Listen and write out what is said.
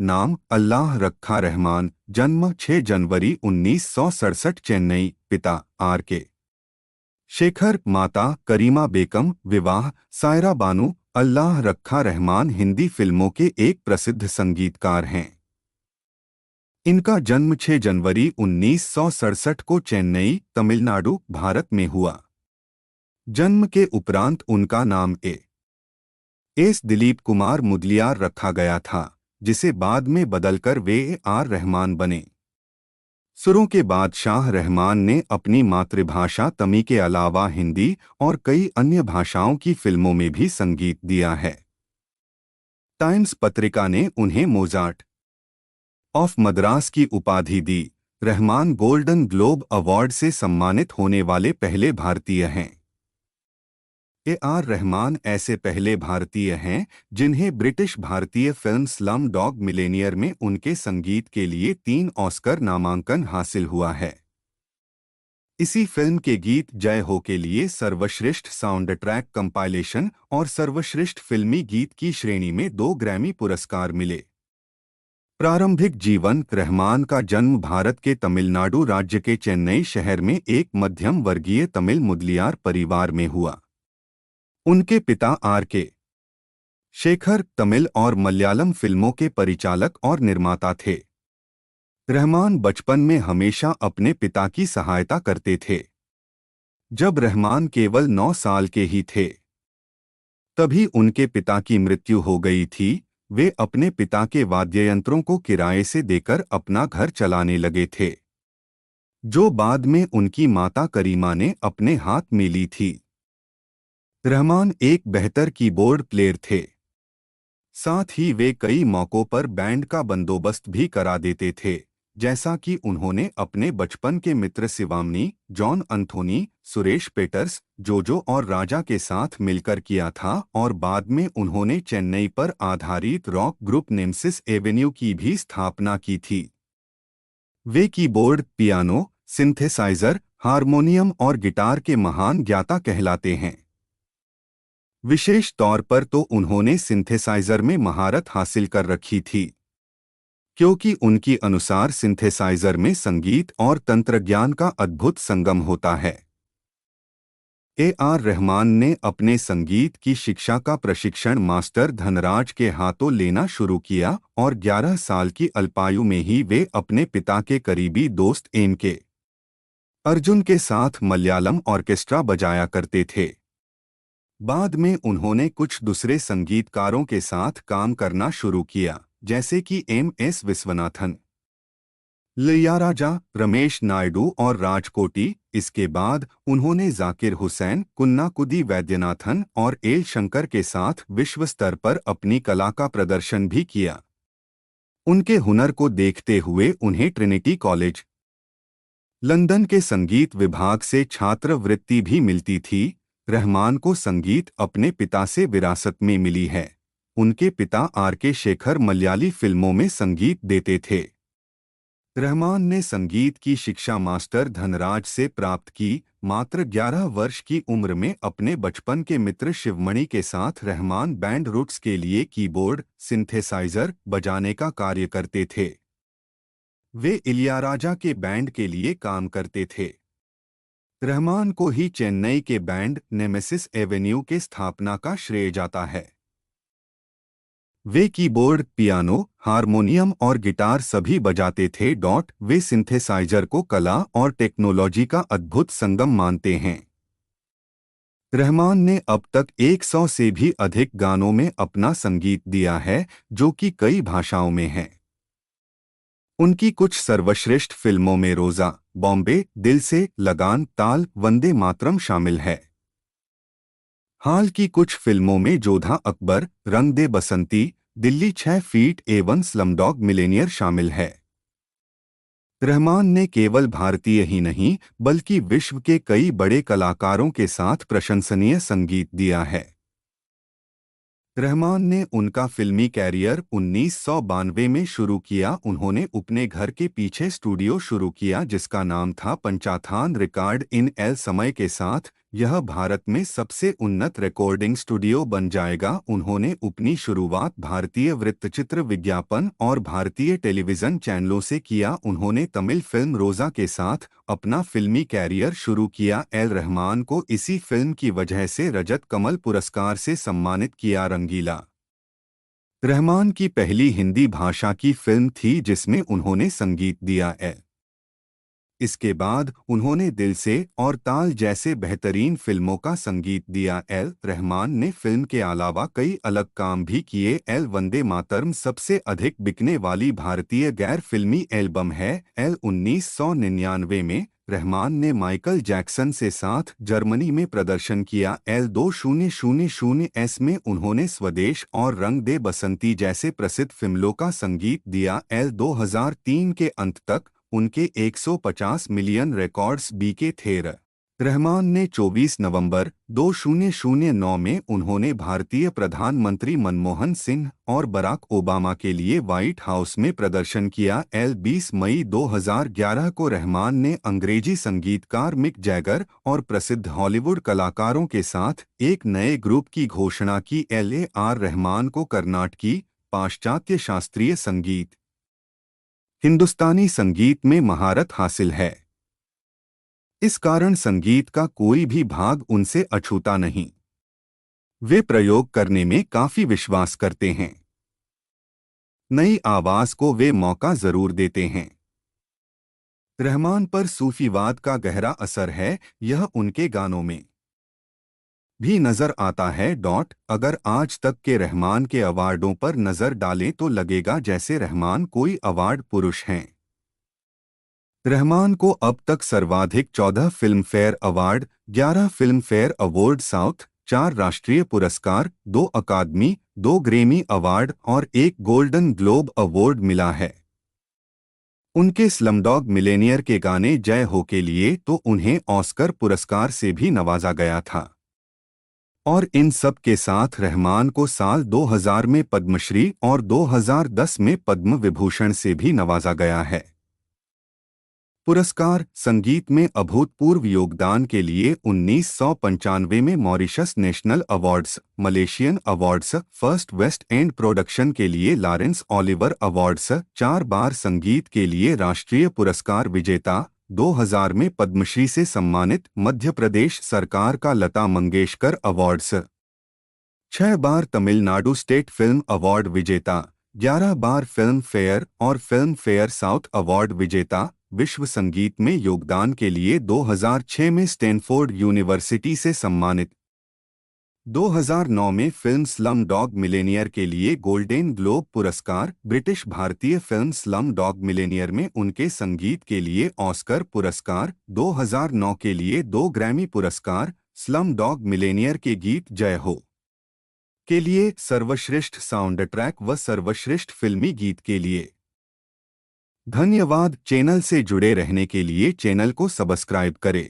नाम अल्लाह रखा रहमान, जन्म 6 जनवरी 1967 चेन्नई, पिता R.K. शेखर, माता करीमा बेगम, विवाह सायरा बानू। अल्लाह रखा रहमान हिंदी फिल्मों के एक प्रसिद्ध संगीतकार हैं। इनका जन्म 6 जनवरी 1967 को चेन्नई, तमिलनाडु, भारत में हुआ। जन्म के उपरांत उनका नाम एस दिलीप कुमार मुदलियार रखा गया था, जिसे बाद में बदलकर वे AR रहमान बने। सुरों के बादशाह रहमान ने अपनी मातृभाषा तमिल के अलावा हिंदी और कई अन्य भाषाओं की फिल्मों में भी संगीत दिया है। टाइम्स पत्रिका ने उन्हें मोजार्ट ऑफ मद्रास की उपाधि दी। रहमान गोल्डन ग्लोब अवार्ड से सम्मानित होने वाले पहले भारतीय हैं। AR रहमान ऐसे पहले भारतीय हैं जिन्हें ब्रिटिश भारतीय फिल्म स्लम डॉग मिलेनियर में उनके संगीत के लिए 3 ऑस्कर नामांकन हासिल हुआ है। इसी फिल्म के गीत जय हो के लिए सर्वश्रेष्ठ साउंड ट्रैक कंपाइलेशन और सर्वश्रेष्ठ फिल्मी गीत की श्रेणी में 2 ग्रैमी पुरस्कार मिले। प्रारंभिक जीवन। रहमान का जन्म भारत के तमिलनाडु राज्य के चेन्नई शहर में एक मध्यम वर्गीय तमिल मुदलियार परिवार में हुआ। उनके पिता R.K. शेखर तमिल और मलयालम फिल्मों के परिचालक और निर्माता थे। रहमान बचपन में हमेशा अपने पिता की सहायता करते थे। जब रहमान केवल 9 साल के ही थे, तभी उनके पिता की मृत्यु हो गई थी। वे अपने पिता के वाद्ययंत्रों को किराए से देकर अपना घर चलाने लगे थे, जो बाद में उनकी माता करीमा ने अपने हाथ में ली थी। रहमान एक बेहतर कीबोर्ड प्लेयर थे। साथ ही वे कई मौकों पर बैंड का बंदोबस्त भी करा देते थे, जैसा कि उन्होंने अपने बचपन के मित्र शिवामनी, जॉन अंथोनी, सुरेश पेटर्स, जोजो और राजा के साथ मिलकर किया था, और बाद में उन्होंने चेन्नई पर आधारित रॉक ग्रुप नेमेसिस एवेन्यू की भी स्थापना की थी। वे कीबोर्ड, पियानो, सिंथेसाइजर, हारमोनियम और गिटार के महान ज्ञाता कहलाते हैं। विशेष तौर पर तो उन्होंने सिंथेसाइजर में महारत हासिल कर रखी थी, क्योंकि उनकी अनुसार सिंथेसाइजर में संगीत और तंत्रज्ञान का अद्भुत संगम होता है। AR रहमान ने अपने संगीत की शिक्षा का प्रशिक्षण मास्टर धनराज के हाथों लेना शुरू किया और 11 साल की अल्पायु में ही वे अपने पिता के करीबी दोस्त M.K. अर्जुन के साथ मलयालम ऑर्केस्ट्रा बजाया करते थे। बाद में उन्होंने कुछ दूसरे संगीतकारों के साथ काम करना शुरू किया, जैसे कि M.S. विश्वनाथन, इलैयाराजा, रमेश नायडू और राजकोटी। इसके बाद उन्होंने जाकिर हुसैन, कुन्नाकुदी वैद्यनाथन और एल शंकर के साथ विश्व स्तर पर अपनी कला का प्रदर्शन भी किया। उनके हुनर को देखते हुए उन्हें ट्रिनिटी कॉलेज लंदन के संगीत विभाग से छात्रवृत्ति भी मिलती थी। रहमान को संगीत अपने पिता से विरासत में मिली है। उनके पिता R.K. शेखर मलयाली फिल्मों में संगीत देते थे। रहमान ने संगीत की शिक्षा मास्टर धनराज से प्राप्त की। मात्र 11 वर्ष की उम्र में अपने बचपन के मित्र शिवमणि के साथ रहमान बैंड रूट्स के लिए कीबोर्ड, सिंथेसाइजर बजाने का कार्य करते थे। वे इलैयाराजा के बैंड के लिए काम करते थे। रहमान को ही चेन्नई के बैंड नेमेसिस एवेन्यू के स्थापना का श्रेय जाता है। वे कीबोर्ड, पियानो, हारमोनियम और गिटार सभी बजाते थे। वे सिंथेसाइजर को कला और टेक्नोलॉजी का अद्भुत संगम मानते हैं। रहमान ने अब तक 100 से भी अधिक गानों में अपना संगीत दिया है, जो कि कई भाषाओं में हैं। उनकी कुछ सर्वश्रेष्ठ फिल्मों में रोजा, बॉम्बे, दिल से, लगान, ताल, वंदे मातरम शामिल है। हाल की कुछ फिल्मों में जोधा अकबर, रंग दे बसंती, दिल्ली 6 फीट एवं स्लमडॉग मिलेनियर शामिल है। रहमान ने केवल भारतीय ही नहीं बल्कि विश्व के कई बड़े कलाकारों के साथ प्रशंसनीय संगीत दिया है। रहमान ने उनका फिल्मी कैरियर 1992 में शुरू किया। उन्होंने अपने घर के पीछे स्टूडियो शुरू किया जिसका नाम था पंचाथान रिकॉर्ड इन एल समय के साथ, यह भारत में सबसे उन्नत रिकॉर्डिंग स्टूडियो बन जाएगा। उन्होंने अपनी शुरुआत भारतीय वृत्तचित्र विज्ञापन और भारतीय टेलीविजन चैनलों से किया। उन्होंने तमिल फिल्म रोजा के साथ अपना फिल्मी कैरियर शुरू किया। एल रहमान को इसी फिल्म की वजह से रजत कमल पुरस्कार से सम्मानित किया। रंगीला रहमान की पहली हिंदी भाषा की फिल्म थी जिसमें उन्होंने संगीत दिया है। इसके बाद उन्होंने दिल से और ताल जैसे बेहतरीन फिल्मों का संगीत दिया। एल रहमान ने फिल्म के अलावा कई अलग काम भी किए। एल वंदे मातरम सबसे अधिक बिकने वाली भारतीय गैर फिल्मी एल्बम है। एल 1999 में रहमान ने माइकल जैक्सन से साथ जर्मनी में प्रदर्शन किया। एल 2000 में उन्होंने स्वदेश और रंग दे बसंती जैसे प्रसिद्ध फिल्मों का संगीत दिया। एल 2003 के अंत तक उनके 150 मिलियन रिकॉर्ड्स बीके थे। रहमान ने 24 नवंबर 2009 में उन्होंने भारतीय प्रधानमंत्री मनमोहन सिंह और बराक ओबामा के लिए व्हाइट हाउस में प्रदर्शन किया। एल 20 मई 2011 को रहमान ने अंग्रेजी संगीतकार मिक जैगर और प्रसिद्ध हॉलीवुड कलाकारों के साथ एक नए ग्रुप की घोषणा की। LAR रहमान को कर्नाटकी, पाश्चात्य शास्त्रीय संगीत, हिंदुस्तानी संगीत में महारत हासिल है। इस कारण संगीत का कोई भी भाग उनसे अछूता नहीं। वे प्रयोग करने में काफी विश्वास करते हैं। नई आवाज को वे मौका जरूर देते हैं। रहमान पर सूफीवाद का गहरा असर है, यह उनके गानों में भी नजर आता है। अगर आज तक के रहमान के अवार्डों पर नजर डालें तो लगेगा जैसे रहमान कोई अवार्ड पुरुष हैं। रहमान को अब तक सर्वाधिक 14 film fair award, 11 film fair award south, 4 राष्ट्रीय पुरस्कार, 2 अकादमी, 2 ग्रेमी अवार्ड और 1 गोल्डन ग्लोब अवार्ड मिला है। उनके स्लमडॉग मिलेनियर के गाने जय हो के लिए तो उन्हें ऑस्कर पुरस्कार से भी नवाजा गया था। और इन सब के साथ रहमान को साल 2000 में पद्मश्री और 2010 में पद्म विभूषण से भी नवाजा गया है। पुरस्कार संगीत में अभूतपूर्व योगदान के लिए 1995 में Mauritius national awards, Malaysian awards, first west end production के लिए लॉरेंस ओलिवर अवार्ड्स, 4 बार संगीत के लिए राष्ट्रीय पुरस्कार विजेता, 2000 में पद्मश्री से सम्मानित, मध्य प्रदेश सरकार का लता मंगेशकर अवार्ड्स, 6 बार तमिलनाडु स्टेट फिल्म अवार्ड विजेता, 11 बार फिल्म फेयर और फिल्म फेयर साउथ अवार्ड विजेता। विश्व संगीत में योगदान के लिए 2006 में स्टैनफोर्ड यूनिवर्सिटी से सम्मानित, 2009 में फिल्म स्लम डॉग मिलेनियर के लिए गोल्डन ग्लोब पुरस्कार, ब्रिटिश भारतीय फिल्म स्लम डॉग मिलेनियर में उनके संगीत के लिए ऑस्कर पुरस्कार, 2009 के लिए 2 ग्रैमी पुरस्कार, स्लम डॉग मिलेनियर के गीत जय हो के लिए सर्वश्रेष्ठ साउंड ट्रैक व सर्वश्रेष्ठ फिल्मी गीत के लिए। धन्यवाद। चैनल से जुड़े रहने के लिए चैनल को सब्सक्राइब करें।